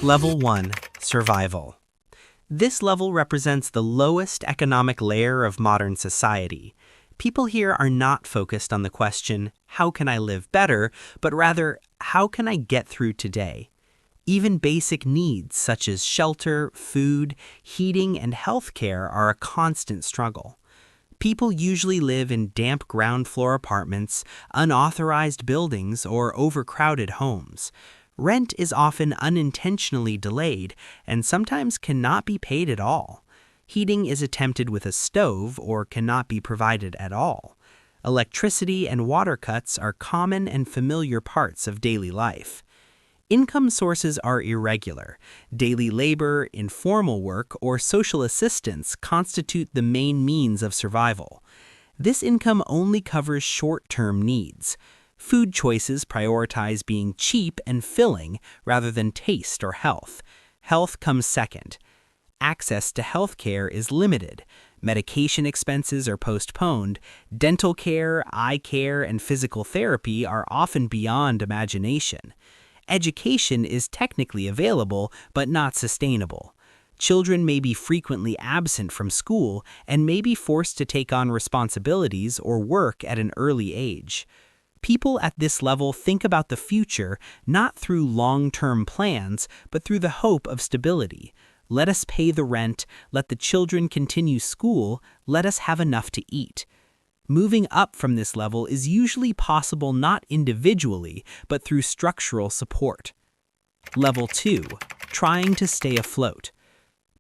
Level 1. Survival. This level represents the lowest economic layer of modern society. People here are not focused on the question, how can I live better, but rather, how can I get through today? Even basic needs such as shelter, food, heating, and healthcare are a constant struggle. People usually live in damp ground floor apartments, unauthorized buildings, or overcrowded homes. Rent is often unintentionally delayed and sometimes cannot be paid at all. Heating is attempted with a stove or cannot be provided at all. Electricity and water cuts are common and familiar parts of daily life. Income sources are irregular. Daily labor, informal work, or social assistance constitute the main means of survival. This income only covers short-term needs. Food choices prioritize being cheap and filling rather than taste or health. Health comes second. Access to health care is limited. Medication expenses are postponed. Dental care, eye care, and physical therapy are often beyond imagination. Education is technically available, but not sustainable. Children may be frequently absent from school and may be forced to take on responsibilities or work at an early age. People at this level think about the future not through long-term plans, but through the hope of stability. Let us pay the rent, let the children continue school, let us have enough to eat. Moving up from this level is usually possible not individually, but through structural support. Level 2. Trying to stay afloat.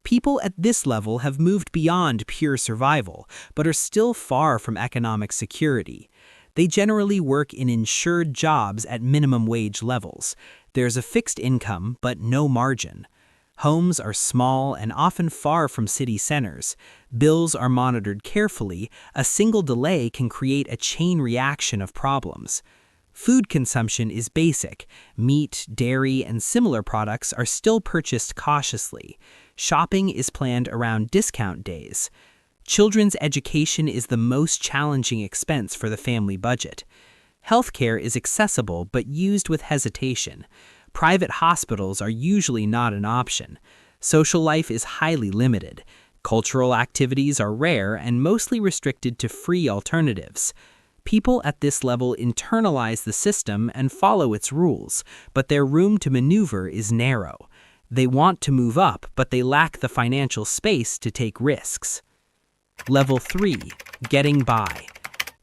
People at this level have moved beyond pure survival, but are still far from economic security. They generally work in insured jobs at minimum wage levels. There's a fixed income, but no margin. Homes are small and often far from city centers. Bills are monitored carefully. A single delay can create a chain reaction of problems. Food consumption is basic. Meat, dairy, and similar products are still purchased cautiously. Shopping is planned around discount days. Children's education is the most challenging expense for the family budget. Healthcare is accessible but used with hesitation. Private hospitals are usually not an option. Social life is highly limited. Cultural activities are rare and mostly restricted to free alternatives. People at this level internalize the system and follow its rules, but their room to maneuver is narrow. They want to move up, but they lack the financial space to take risks. Level 3. Getting by.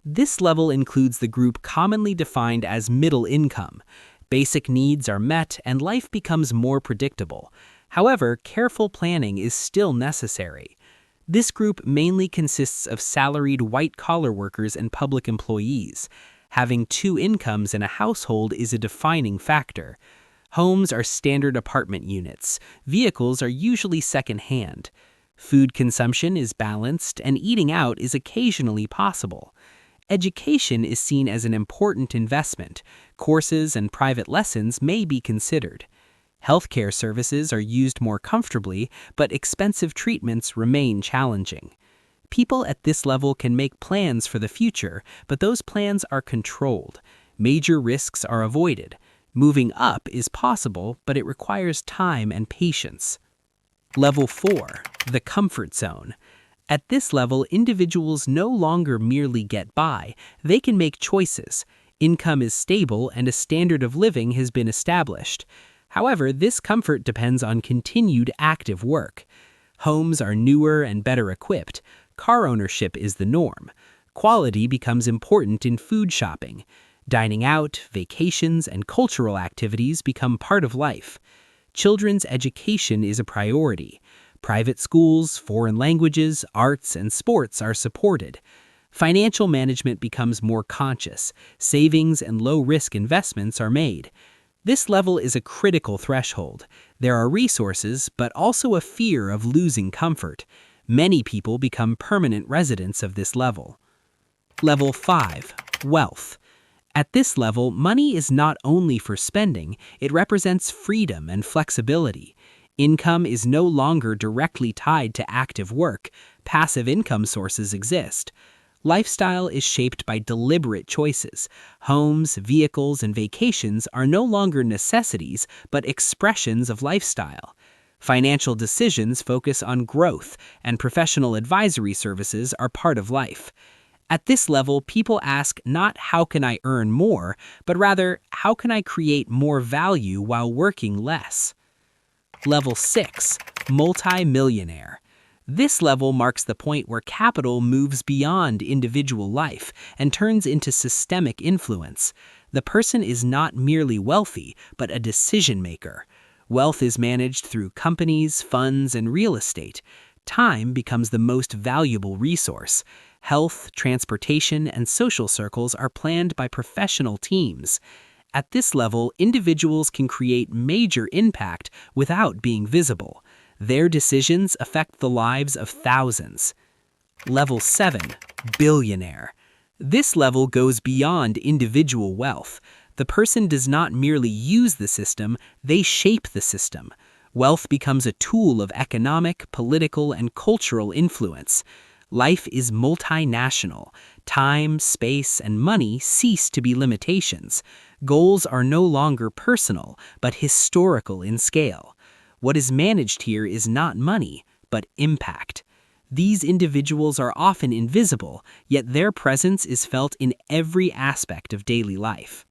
This level includes the group commonly defined as middle income. Basic needs are met and life becomes more predictable. However, careful planning is still necessary. This group mainly consists of salaried white-collar workers and public employees. Having two incomes in a household is a defining factor. Homes are standard apartment units. Vehicles are usually second-hand. Food consumption is balanced, and eating out is occasionally possible. Education is seen as an important investment. Courses and private lessons may be considered. Healthcare services are used more comfortably, but expensive treatments remain challenging. People at this level can make plans for the future, but those plans are controlled. Major risks are avoided. Moving up is possible, but it requires time and patience. Level 4. The comfort zone. At this level, individuals no longer merely get by, they can make choices. Income is stable and a standard of living has been established. However, this comfort depends on continued active work. Homes are newer and better equipped. Car ownership is the norm. Quality becomes important in food shopping. Dining out, vacations, and cultural activities become part of life. Children's education is a priority. Private schools, foreign languages, arts, and sports are supported. Financial management becomes more conscious. Savings and low-risk investments are made. This level is a critical threshold. There are resources, but also a fear of losing comfort. Many people become permanent residents of this level. Level 5. Wealth. At this level, money is not only for spending, it represents freedom and flexibility. Income is no longer directly tied to active work. Passive income sources exist. Lifestyle is shaped by deliberate choices. Homes, vehicles, and vacations are no longer necessities, but expressions of lifestyle. Financial decisions focus on growth, and professional advisory services are part of life. At this level, people ask not how can I earn more, but rather how can I create more value while working less. Level 6, Multimillionaire. This level marks the point where capital moves beyond individual life and turns into systemic influence. The person is not merely wealthy, but a decision maker. Wealth is managed through companies, funds, and real estate. Time becomes the most valuable resource. Health, transportation, and social circles are planned by professional teams. At this level, individuals can create major impact without being visible. Their decisions affect the lives of thousands. Level 7, Billionaire. This level goes beyond individual wealth. The person does not merely use the system, they shape the system. Wealth becomes a tool of economic, political, and cultural influence. Life is multinational. Time, space, and money cease to be limitations. Goals are no longer personal, but historical in scale. What is managed here is not money, but impact. These individuals are often invisible, yet their presence is felt in every aspect of daily life.